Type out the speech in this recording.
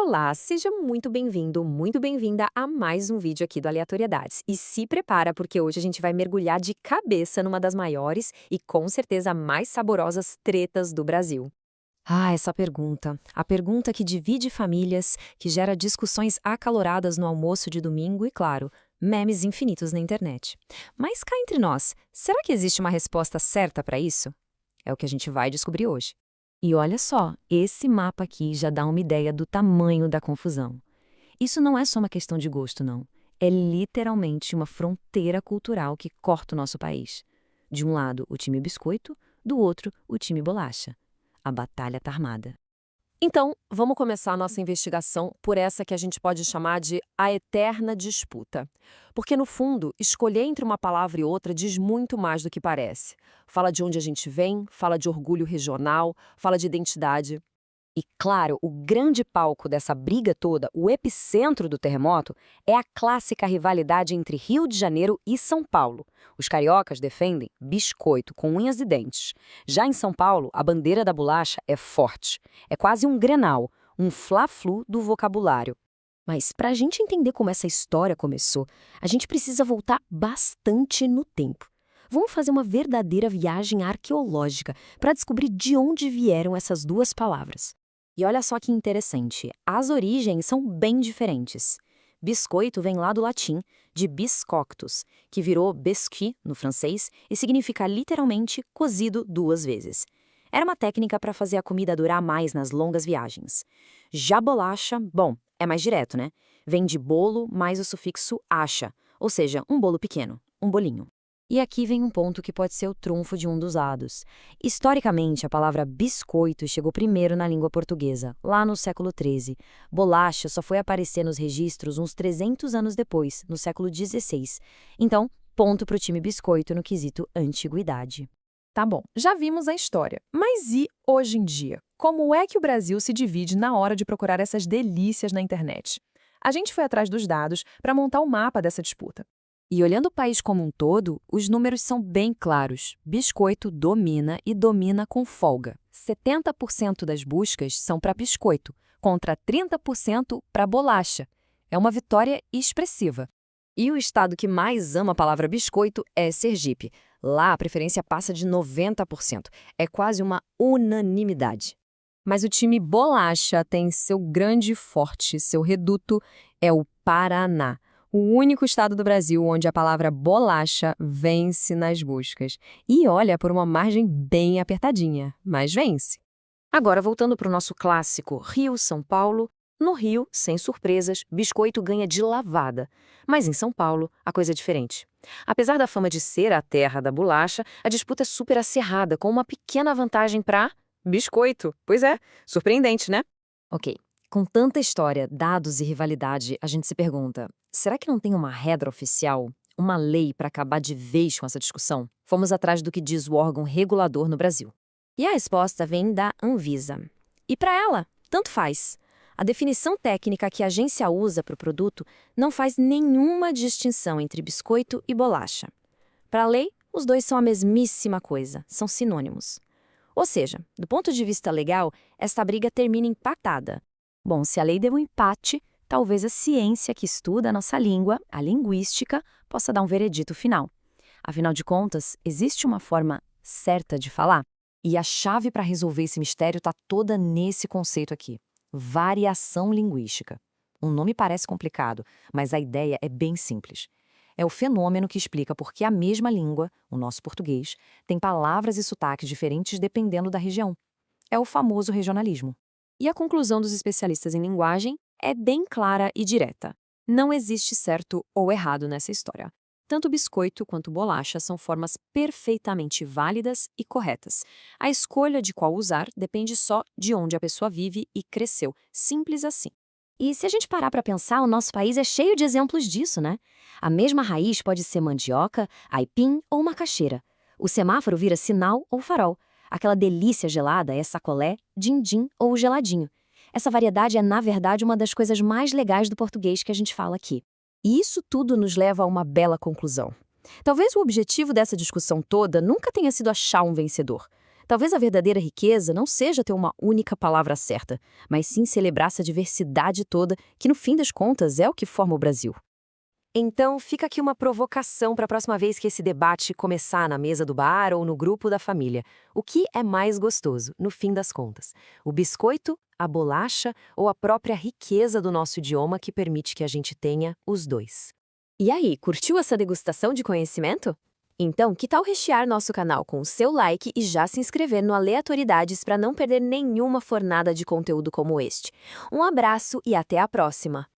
Olá, seja muito bem-vindo, muito bem-vinda a mais um vídeo aqui do Aleatoriedades. E se prepara porque hoje a gente vai mergulhar de cabeça numa das maiores e com certeza mais saborosas tretas do Brasil. Ah, essa pergunta. A pergunta que divide famílias, que gera discussões acaloradas no almoço de domingo e, claro, memes infinitos na internet. Mas cá entre nós, será que existe uma resposta certa para isso? É o que a gente vai descobrir hoje. E olha só, esse mapa aqui já dá uma ideia do tamanho da confusão. Isso não é só uma questão de gosto, não. É literalmente uma fronteira cultural que corta o nosso país. De um lado, o time biscoito, do outro, o time bolacha. A batalha tá armada. Então, vamos começar a nossa investigação por essa que a gente pode chamar de a eterna disputa. Porque, no fundo, escolher entre uma palavra e outra diz muito mais do que parece. Fala de onde a gente vem, fala de orgulho regional, fala de identidade. E, claro, o grande palco dessa briga toda, o epicentro do terremoto, é a clássica rivalidade entre Rio de Janeiro e São Paulo. Os cariocas defendem biscoito com unhas e dentes. Já em São Paulo, a bandeira da bolacha é forte. É quase um Grenal, um fla-flu do vocabulário. Mas para a gente entender como essa história começou, a gente precisa voltar bastante no tempo. Vamos fazer uma verdadeira viagem arqueológica para descobrir de onde vieram essas duas palavras. E olha só que interessante, as origens são bem diferentes. Biscoito vem lá do latim, de biscoctus, que virou biscuit no francês e significa literalmente cozido duas vezes. Era uma técnica para fazer a comida durar mais nas longas viagens. Já bolacha, bom, é mais direto, né? Vem de bolo mais o sufixo acha, ou seja, um bolo pequeno, um bolinho. E aqui vem um ponto que pode ser o trunfo de um dos lados. Historicamente, a palavra biscoito chegou primeiro na língua portuguesa, lá no século XIII. Bolacha só foi aparecer nos registros uns 300 anos depois, no século XVI. Então, ponto para o time biscoito no quesito antiguidade. Tá bom, já vimos a história. Mas e hoje em dia? Como é que o Brasil se divide na hora de procurar essas delícias na internet? A gente foi atrás dos dados para montar o mapa dessa disputa. E olhando o país como um todo, os números são bem claros. Biscoito domina e domina com folga. 70% das buscas são para biscoito, contra 30% para bolacha. É uma vitória expressiva. E o estado que mais ama a palavra biscoito é Sergipe. Lá a preferência passa de 90%. É quase uma unanimidade. Mas o time bolacha tem seu grande forte, seu reduto é o Paraná. O único estado do Brasil onde a palavra bolacha vence nas buscas. E olha, por uma margem bem apertadinha, mas vence. Agora, voltando para o nosso clássico Rio-São Paulo, no Rio, sem surpresas, biscoito ganha de lavada. Mas em São Paulo, a coisa é diferente. Apesar da fama de ser a terra da bolacha, a disputa é super acirrada, com uma pequena vantagem para biscoito. Pois é, surpreendente, né? Ok. Com tanta história, dados e rivalidade, a gente se pergunta, será que não tem uma regra oficial, uma lei para acabar de vez com essa discussão? Fomos atrás do que diz o órgão regulador no Brasil. E a resposta vem da Anvisa. E para ela, tanto faz. A definição técnica que a agência usa para o produto não faz nenhuma distinção entre biscoito e bolacha. Para a lei, os dois são a mesmíssima coisa, são sinônimos. Ou seja, do ponto de vista legal, esta briga termina empatada. Bom, se a lei deu um empate, talvez a ciência que estuda a nossa língua, a linguística, possa dar um veredito final. Afinal de contas, existe uma forma certa de falar? E a chave para resolver esse mistério está toda nesse conceito aqui: variação linguística. O nome parece complicado, mas a ideia é bem simples. É o fenômeno que explica por que a mesma língua, o nosso português, tem palavras e sotaques diferentes dependendo da região. É o famoso regionalismo. E a conclusão dos especialistas em linguagem é bem clara e direta. Não existe certo ou errado nessa história. Tanto biscoito quanto bolacha são formas perfeitamente válidas e corretas. A escolha de qual usar depende só de onde a pessoa vive e cresceu. Simples assim. E se a gente parar para pensar, o nosso país é cheio de exemplos disso, né? A mesma raiz pode ser mandioca, aipim ou macaxeira. O semáforo vira sinal ou farol. Aquela delícia gelada é sacolé, din-din ou geladinho. Essa variedade é, na verdade, uma das coisas mais legais do português que a gente fala aqui. E isso tudo nos leva a uma bela conclusão. Talvez o objetivo dessa discussão toda nunca tenha sido achar um vencedor. Talvez a verdadeira riqueza não seja ter uma única palavra certa, mas sim celebrar essa diversidade toda, que no fim das contas é o que forma o Brasil. Então, fica aqui uma provocação para a próxima vez que esse debate começar na mesa do bar ou no grupo da família. O que é mais gostoso, no fim das contas? O biscoito, a bolacha ou a própria riqueza do nosso idioma que permite que a gente tenha os dois? E aí, curtiu essa degustação de conhecimento? Então, que tal rechear nosso canal com o seu like e já se inscrever no Aleatoriedades para não perder nenhuma fornada de conteúdo como este? Um abraço e até a próxima!